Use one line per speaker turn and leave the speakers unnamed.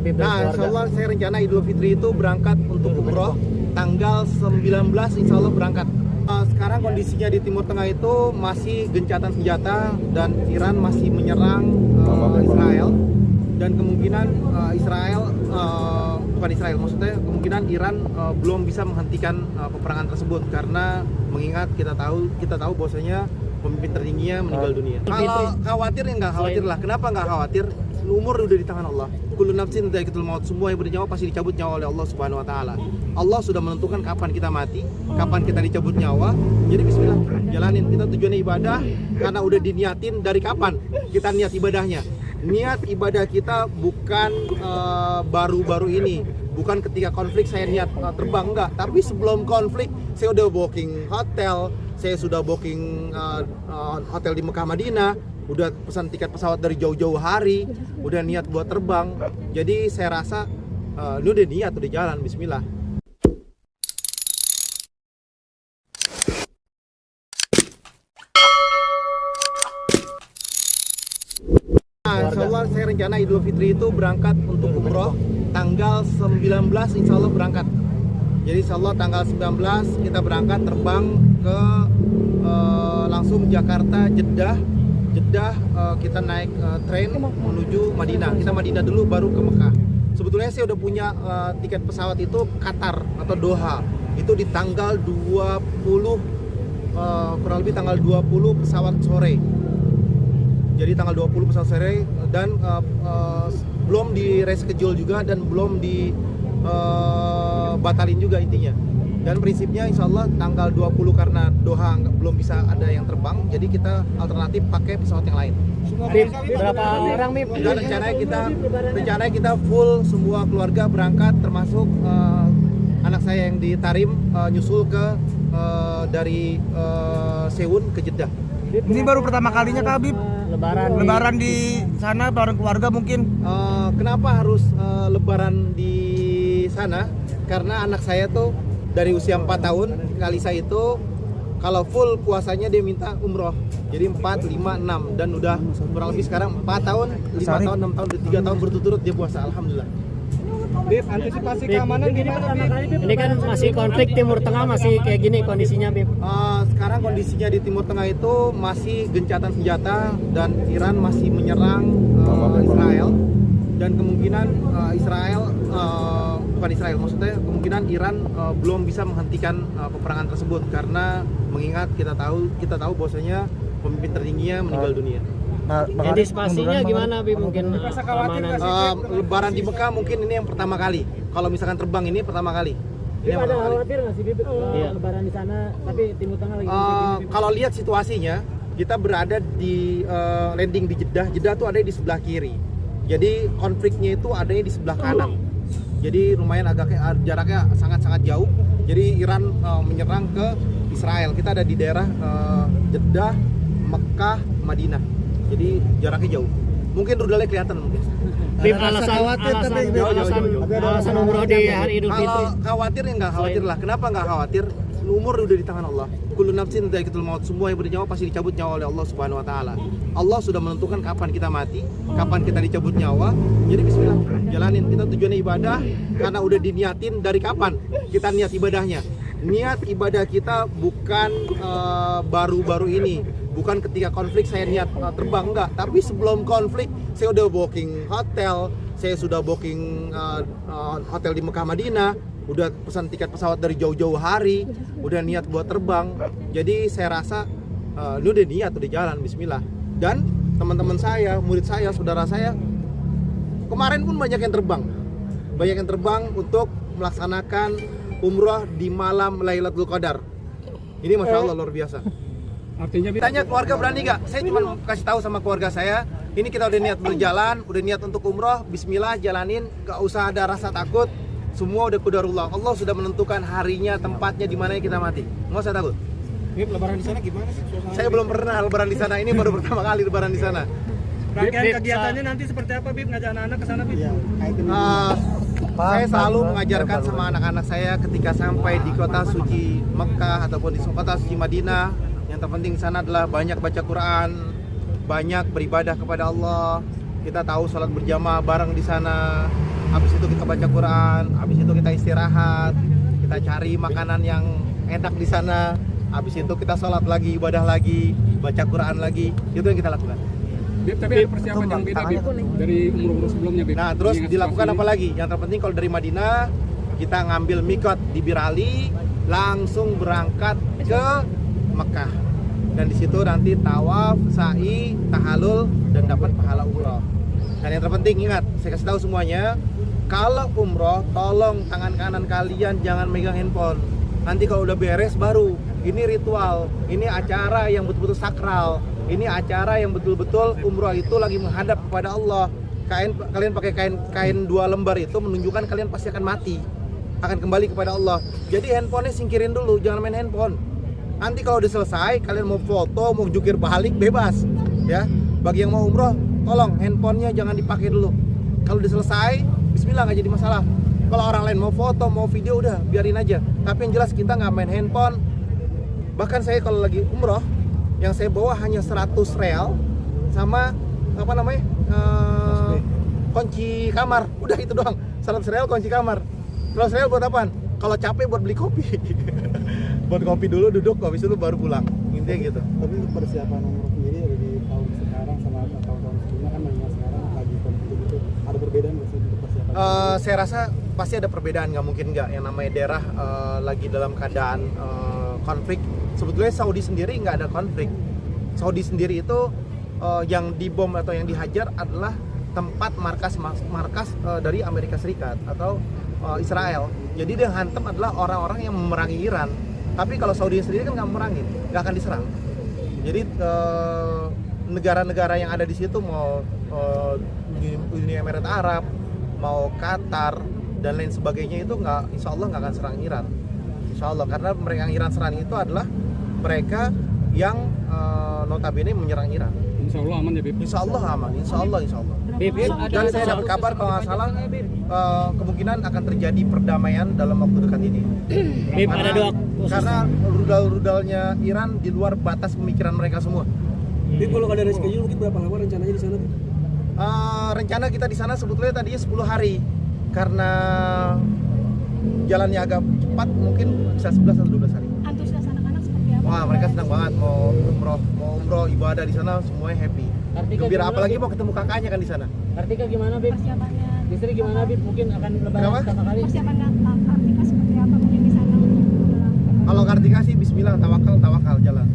Nah, insya Allah saya rencana Idul Fitri itu berangkat untuk umroh tanggal 19, insya Allah berangkat. Sekarang kondisinya di Timur Tengah itu masih gencatan senjata dan Iran masih menyerang Israel, dan kemungkinan maksudnya kemungkinan Iran belum bisa menghentikan peperangan tersebut, karena mengingat kita tahu bahwasanya pemimpin tertingginya meninggal dunia. Kalau khawatir ya nggak khawatir lah. Kenapa nggak khawatir? Umur udah di tangan Allah. Kullu nafsin dha'iqatul maut. Semua yang bernyawa pasti dicabut nyawa oleh Allah Subhanahu wa taala. Allah sudah menentukan kapan kita mati, kapan kita dicabut nyawa. Jadi bismillah, jalanin. Kita tujuannya ibadah karena udah diniatin dari kapan kita niat ibadahnya. Niat ibadah kita bukan baru-baru ini. Bukan ketika konflik saya niat terbang, enggak. Tapi sebelum konflik saya udah booking hotel, saya sudah booking hotel di Mekah Madinah, udah pesan tiket pesawat dari jauh-jauh hari, udah niat buat terbang. Jadi saya rasa ini udah niat, udah jalan, bismillah. Nah, insya Allah saya rencana Idul Fitri itu berangkat untuk umroh tanggal 19, insya Allah berangkat. Jadi insya Allah tanggal 19 kita berangkat terbang ke langsung Jakarta, Jeddah, kita naik train menuju Madinah. Kita Madinah dulu baru ke Mekah. Sebetulnya saya udah punya tiket pesawat itu Qatar atau Doha. Itu di tanggal 20, kurang lebih tanggal 20 pesawat sore. Jadi tanggal 20 pesawat sore, dan belum di reschedule juga dan belum di batalin juga intinya. Dan prinsipnya insya Allah tanggal 20 karena Doha belum bisa ada yang terbang, jadi kita alternatif pakai pesawat yang lain.
Berapa orang Bib?
Dan rencananya kita full semua keluarga berangkat, termasuk anak saya yang di Tarim nyusul ke dari Seoul ke Jeddah.
Ini baru pertama kalinya Kak Habib lebaran di sana bareng keluarga mungkin.
Kenapa harus lebaran di sana? Karena anak saya tuh dari usia 4 tahun, Kalisa itu kalau full puasanya dia minta umroh. Jadi 4, 5, 6 dan udah kurang lebih sekarang 4 tahun, 5 tahun, 6 tahun, 3 tahun berturut-turut dia puasa, alhamdulillah.
Bib, antisipasi keamanan gimana Bib?
Ini kan masih konflik Timur Tengah, masih kayak gini kondisinya Bib.
Sekarang kondisinya di Timur Tengah itu masih gencatan senjata dan Iran masih menyerang Israel, dan kemungkinan maksudnya kemungkinan Iran belum bisa menghentikan peperangan tersebut, karena mengingat kita tahu bahwasanya pemimpin tertingginya meninggal dunia.
Antisipasinya gimana Bib, mungkin keamanan?
Lebaran di Mekah mungkin ini yang pertama kali. Kalau misalkan terbang ini pertama kali. Ini yang
ada
pertama kali.
khawatir nggak sih Bib lebaran di sana, tapi Timur Tengah lagi
Kalau lihat situasinya, kita berada di landing di Jeddah. Jeddah tuh ada di sebelah kiri. Jadi konfliknya itu adanya di sebelah kanan. Jadi lumayan jaraknya sangat-sangat jauh. Jadi Iran menyerang ke Israel. Kita ada di daerah Jeddah, Mekah, Madinah. Jadi jaraknya jauh. Mungkin rudalnya kelihatan mungkin.
Bib, alasan umroh di hari Idul Fitri.
Kalau khawatir ya nggak khawatir lah. Kenapa nggak khawatir? Umur udah di tangan Allah. Kullu nafsin dha'iqatul maut. Semua yang bernyawa pasti dicabut nyawa oleh Allah Subhanahu wa taala. Allah sudah menentukan kapan kita mati, kapan kita dicabut nyawa. Jadi bismillah, jalanin. Kita tujuannya ibadah karena udah diniatin dari kapan kita niat ibadahnya. Niat ibadah kita bukan baru-baru ini. Bukan ketika konflik saya niat terbang, enggak. Tapi sebelum konflik saya udah booking hotel, saya sudah booking hotel di Mekah Madinah, udah pesan tiket pesawat dari jauh-jauh hari, udah niat buat terbang. Jadi saya rasa ini udah niat, udah jalan, bismillah. Dan teman-teman saya, murid saya, saudara saya, kemarin pun banyak yang terbang untuk melaksanakan umroh di malam Lailatul Qadar. Ini masya Allah luar biasa.
Artinya
Tanya keluarga berani nggak? Saya cuma kasih tahu sama keluarga saya, ini kita udah niat berjalan, udah niat untuk umroh, bismillah jalanin, nggak usah ada rasa takut, semua udah qadarullah. Allah sudah menentukan harinya, tempatnya di mana kita mati, nggak usah takut.
Bib, lebaran di sana gimana sih suasana?
Saya belum pernah lebaran di sana, ini baru pertama kali lebaran di sana.
Rangkaian kegiatannya nanti seperti apa Bib? Ngajak anak-anak ke sana Bib?
Saya selalu mengajarkan sama anak-anak saya ketika sampai di kota suci Mekah ataupun di kota suci Madinah, yang terpenting di sana adalah banyak baca Quran, banyak beribadah kepada Allah. Kita tahu sholat berjamaah bareng di sana. habis itu kita baca Quran, habis itu kita istirahat, kita cari makanan yang enak di sana, habis itu kita sholat lagi, ibadah lagi, baca Quran lagi, itu yang kita lakukan.
Bib, tapi ada persiapan yang beda Bib, dari umroh sebelumnya Bib.
Nah terus
Mengingat
dilakukan
situasi
apa lagi? Yang terpenting kalau dari Madinah kita ngambil mikot di Bir Ali, langsung berangkat ke Mekah. Dan di situ nanti tawaf, sa'i, tahalul dan dapat pahala umroh. Dan yang terpenting ingat, saya kasih tahu semuanya, kalau umroh tolong tangan kanan kalian jangan megang handphone. Nanti kalau udah beres baru, ini ritual, ini acara yang betul-betul sakral, ini acara yang betul-betul umroh itu lagi menghadap kepada Allah. Kalian pakai kain 2 lembar itu menunjukkan kalian pasti akan mati, akan kembali kepada Allah. Jadi handphonenya singkirin dulu, jangan main handphone. Nanti kalau udah selesai, kalian mau foto, mau jukir balik, bebas ya. Bagi yang mau umroh, tolong handphonenya jangan dipakai dulu. Kalau udah selesai, bismillah, nggak jadi masalah. Kalau orang lain mau foto, mau video, udah biarin aja. Tapi yang jelas kita nggak main handphone. Bahkan saya kalau lagi umroh, yang saya bawa hanya 100 real sama apa namanya kunci kamar. Udah itu doang. 100 real kunci kamar. 100 real buat apaan? Kalau capek buat beli kopi. Buat kopi dulu, duduk, habis itu baru pulang. Intinya gitu.
Tapi untuk persiapan umroh sendiri dari tahun sekarang sama tahun-tahun sebelumnya kan memang sekarang lagi konflik itu, ada perbedaan nggak sih untuk persiapan?
Saya rasa pasti ada perbedaan, nggak mungkin nggak. Yang namanya daerah lagi dalam keadaan konflik. Sebetulnya Saudi sendiri nggak ada konflik. Saudi sendiri itu yang dibom atau yang dihajar adalah tempat markas dari Amerika Serikat atau Israel. Jadi yang hantam adalah orang-orang yang memerangi Iran. Tapi kalau Saudi sendiri kan nggak merangin, nggak akan diserang. Jadi negara-negara yang ada di situ mau Uni Emirat Arab, mau Qatar dan lain sebagainya itu nggak, insya Allah nggak akan serang Iran. Insya Allah, karena mereka yang Iran serang itu adalah mereka yang notabene menyerang Iran.
Insya Allah aman ya Bib.
Insya Allah aman, insya Allah, insya Allah.
Bib,
Dan saya dapat kabar kalau nggak salah kemungkinan akan terjadi perdamaian dalam waktu dekat ini.
Bib, ada doa khusus.
Karena rudal-rudalnya Iran di luar batas pemikiran mereka semua.
Jadi kalau ada schedule mungkin berapa lama rencananya di sana?
Rencana kita di sana sebetulnya tadinya 10 hari. Karena jalannya agak cepat, mungkin bisa 11 atau 12 hari.
Antusias anak-anak seperti apa?
Wah, mereka senang banget mau umroh ibadah di sana, semuarnya happy.
Artikel
Gembira,
gimana,
apalagi
Bib?
mau ketemu kakaknya kan di sana.
Artikel gimana Bib?
Persiapannya.
Istri gimana Bib? Mungkin akan lebaran
Kenapa?
pertama kali.
Persiapan Kartika seperti apa mungkin di sana?
Kalau Kartika sih bismillah, tawakal jalan.